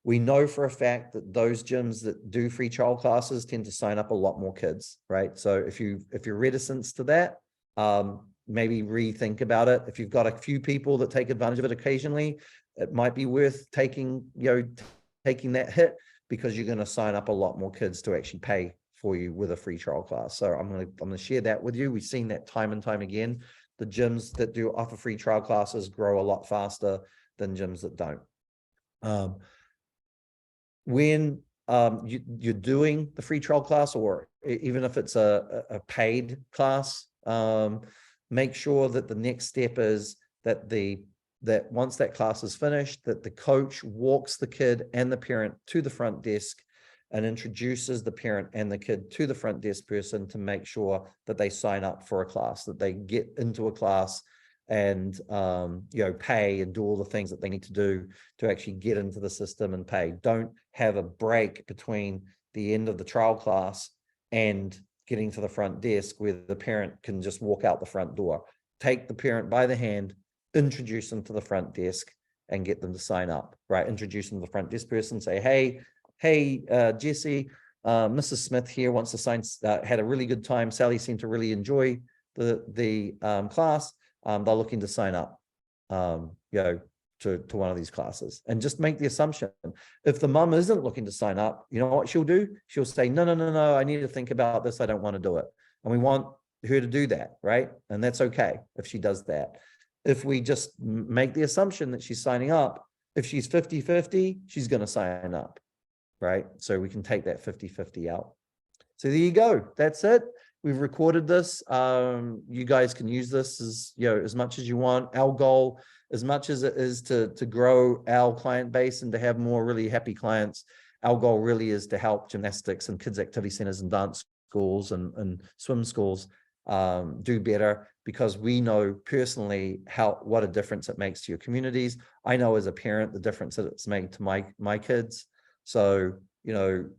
We know for a fact that those gyms that do free trial classes tend to sign up a lot more kids, right? So if you're reticent to that, maybe rethink about it. If you've got a few people that take advantage of it occasionally, it might be worth taking that hit, because you're going to sign up a lot more kids to actually pay for you with a free trial class. So I'm going to share that with you. We've seen that time and time again. The gyms that do offer free trial classes grow a lot faster than gyms that don't. When you're doing the free trial class, or even if it's a paid class, make sure that the next step is that once that class is finished, that the coach walks the kid and the parent to the front desk and introduces the parent and the kid to the front desk person to make sure that they sign up for a class, that they get into a class and pay and do all the things that they need to do to actually get into the system and pay. Don't have a break between the end of the trial class and getting to the front desk where the parent can just walk out the front door. Take the parent by the hand, introduce them to the front desk and get them to sign up, right? Introduce them to the front desk person, say, hey, Jesse, Mrs. Smith here wants to sign, had a really good time. Sally seemed to really enjoy the class. They're looking to sign up, to one of these classes, and just make the assumption. If the mum isn't looking to sign up, you know what she'll do? She'll say, no, I need to think about this. I don't want to do it. And we want her to do that, right? And that's okay if she does that. If we just make the assumption that she's signing up, if she's 50-50, she's going to sign up, right? So we can take that 50-50 out. So there you go. That's it. We've recorded this. You guys can use this as much as you want. Our goal, as much as it is to grow our client base and to have more really happy clients, our goal really is to help gymnastics and kids activity centers and dance schools and swim schools do better, because we know personally what a difference it makes to your communities. I know as a parent the difference that it's made to my kids. So you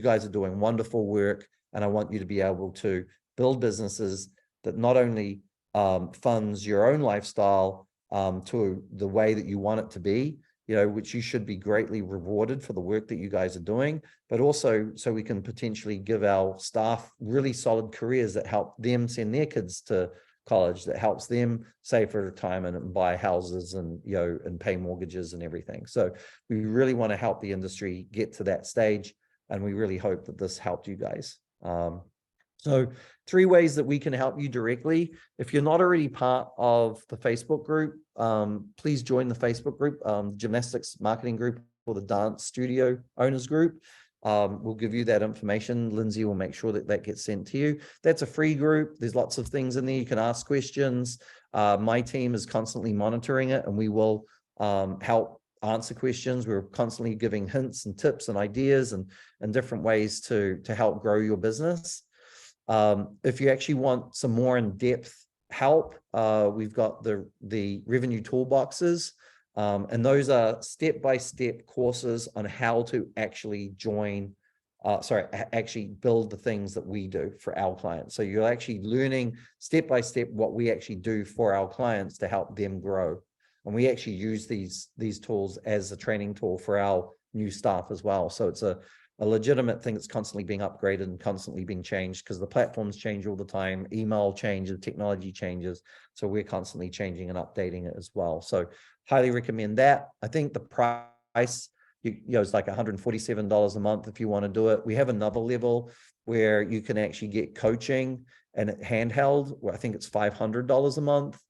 guys are doing wonderful work, and I want you to be able to build businesses that not only funds your own lifestyle to the way that you want it to be, which you should be greatly rewarded for the work that you guys are doing, but also so we can potentially give our staff really solid careers that help them send their kids to college, that helps them save for retirement and buy houses and, and pay mortgages and everything. So we really want to help the industry get to that stage. And we really hope that this helped you guys. So 3 ways that we can help you directly. If you're not already part of the Facebook group, please join the Facebook group, Gymnastics Marketing Group, or the Dance Studio Owners Group. We'll give you that information. Lindsay will make sure that gets sent to you. That's a free group. There's lots of things in there. You can ask questions. My team is constantly monitoring it, and we will help answer questions. We're constantly giving hints and tips and ideas and different ways to help grow your business. If you actually want some more in-depth help, we've got the revenue toolboxes, and those are step-by-step courses on how to actually actually build the things that we do for our clients. So you're actually learning step-by-step what we actually do for our clients to help them grow. And we actually use these tools as a training tool for our new staff as well. So it's a legitimate thing that's constantly being upgraded and constantly being changed, because the platforms change all the time. Email changes, technology changes. So we're constantly changing and updating it as well. So highly recommend that. I think the price, is like $147 a month if you want to do it. We have another level where you can actually get coaching and handheld, where I think it's $500 a month.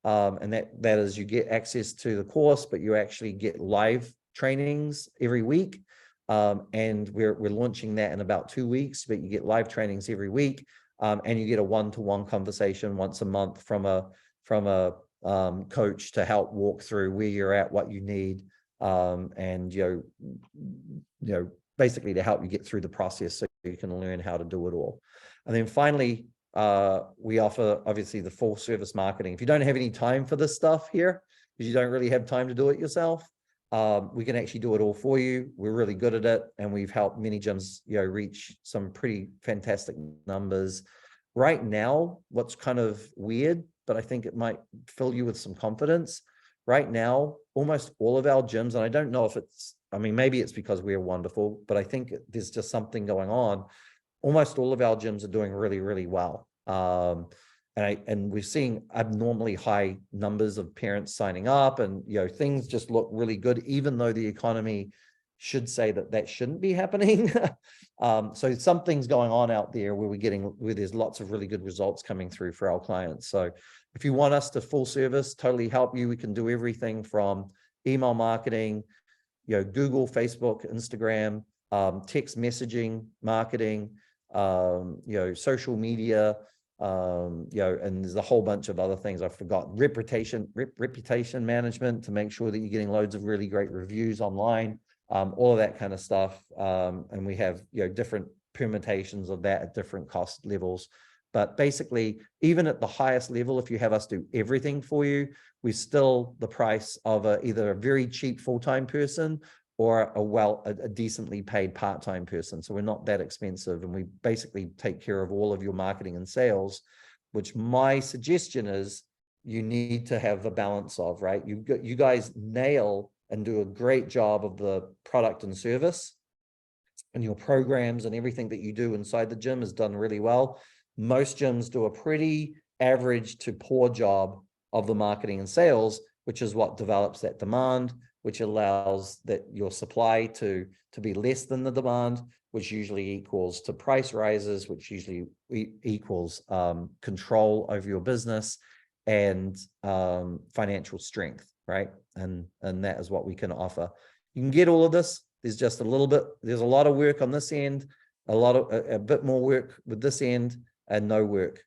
And that is, you get access to the course, but you actually get live trainings every week. And we're launching that in about 2 weeks, but you get live trainings every week, and you get a one-to-one conversation once a month from a coach to help walk through where you're at, what you need, and basically to help you get through the process so you can learn how to do it all. And then finally, we offer obviously the full service marketing. If you don't have any time for this stuff here, because you don't really have time to do it yourself, we can actually do it all for you. We're really good at it, and we've helped many gyms, reach some pretty fantastic numbers. Right now, what's kind of weird, but I think it might fill you with some confidence. Right now, almost all of our gyms, and I don't know if maybe it's because we're wonderful, but I think there's just something going on. Almost all of our gyms are doing really, really well. And we're seeing abnormally high numbers of parents signing up, and things just look really good, even though the economy should say that shouldn't be happening. So something's going on out there where there's lots of really good results coming through for our clients. So if you want us to full service, totally help you, we can do everything from email marketing, Google, Facebook, Instagram, text messaging, marketing, social media, and there's a whole bunch of other things I forgot. Reputation management, to make sure that you're getting loads of really great reviews online. all of that kind of stuff. And we have, different permutations of that at different cost levels. But basically, even at the highest level, if you have us do everything for you, we still the price of either a very cheap full-time person or a decently paid part-time person. So we're not that expensive, and we basically take care of all of your marketing and sales, which my suggestion is you need to have the balance of, right? You guys nail and do a great job of the product and service, and your programs and everything that you do inside the gym is done really well. Most gyms do a pretty average to poor job of the marketing and sales, which is what develops that demand, which allows that your supply to be less than the demand, which usually equals to price rises, which usually equals control over your business and financial strength, right? And that is what we can offer. You can get all of this. There's just there's a lot of work on this end, a bit more work with this end, and no work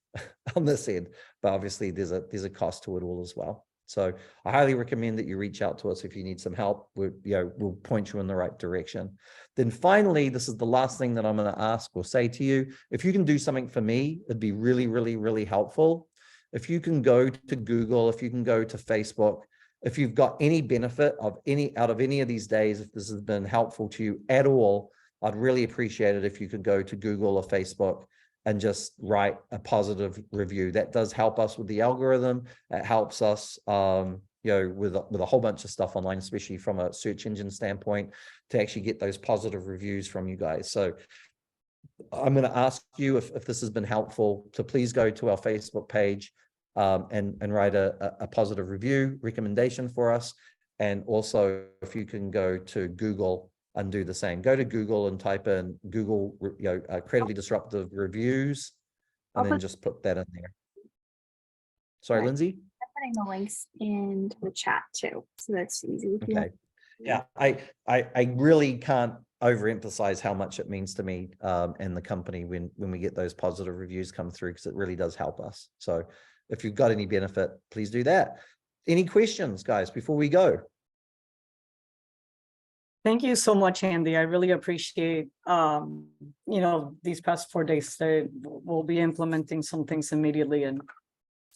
on this end. But obviously there's a cost to it all as well. So I highly recommend that you reach out to us if you need some help. We'll point you in the right direction. Then finally, this is the last thing that I'm going to ask or say to you. If you can do something for me, it'd be really, really, really helpful. If you can go to Google, if you can go to Facebook, if you've got any benefit out of any of these days, if this has been helpful to you at all, I'd really appreciate it if you could go to Google or Facebook and just write a positive review. That does help us with the algorithm. It helps us, with a whole bunch of stuff online, especially from a search engine standpoint, to actually get those positive reviews from you guys. So I'm going to ask you if this has been helpful to please go to our Facebook page and write a positive review recommendation for us. And also, if you can go to Google and do the same. Go to Google and type in Google, incredibly disruptive reviews, and then just put that in there. Sorry, Right. Lindsay? I'm putting the links in the chat too, so that's easy. If you Okay. Yeah, I really can't overemphasize how much it means to me and the company when we get those positive reviews come through, because it really does help us. So if you've got any benefit, please do that. Any questions, guys, before we go? Thank you so much, Andy. I really appreciate, these past 4 days. We'll be implementing some things immediately, and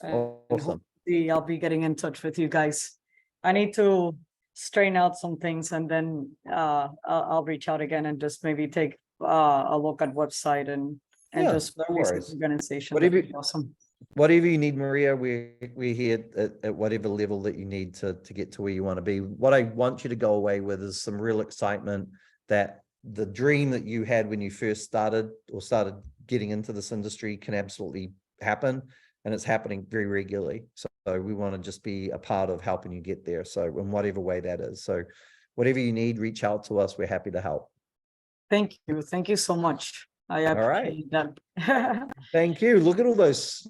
Awesome. hopefully I'll be getting in touch with you guys. I need to straighten out some things, and then I'll reach out again and just maybe take a look at website and Yeah, just no basic worries. organization. Whatever- That'd be awesome. Whatever you need, Maria, we're here at whatever level that you need to get to where you want to be. What I want you to go away with is some real excitement that the dream that you had when you first started getting into this industry can absolutely happen, and it's happening very regularly. So we want to just be a part of helping you get there. So in whatever way that is. So whatever you need, reach out to us. We're happy to help. Thank you. Thank you so much. I All right. appreciate that. Thank you. Look at all those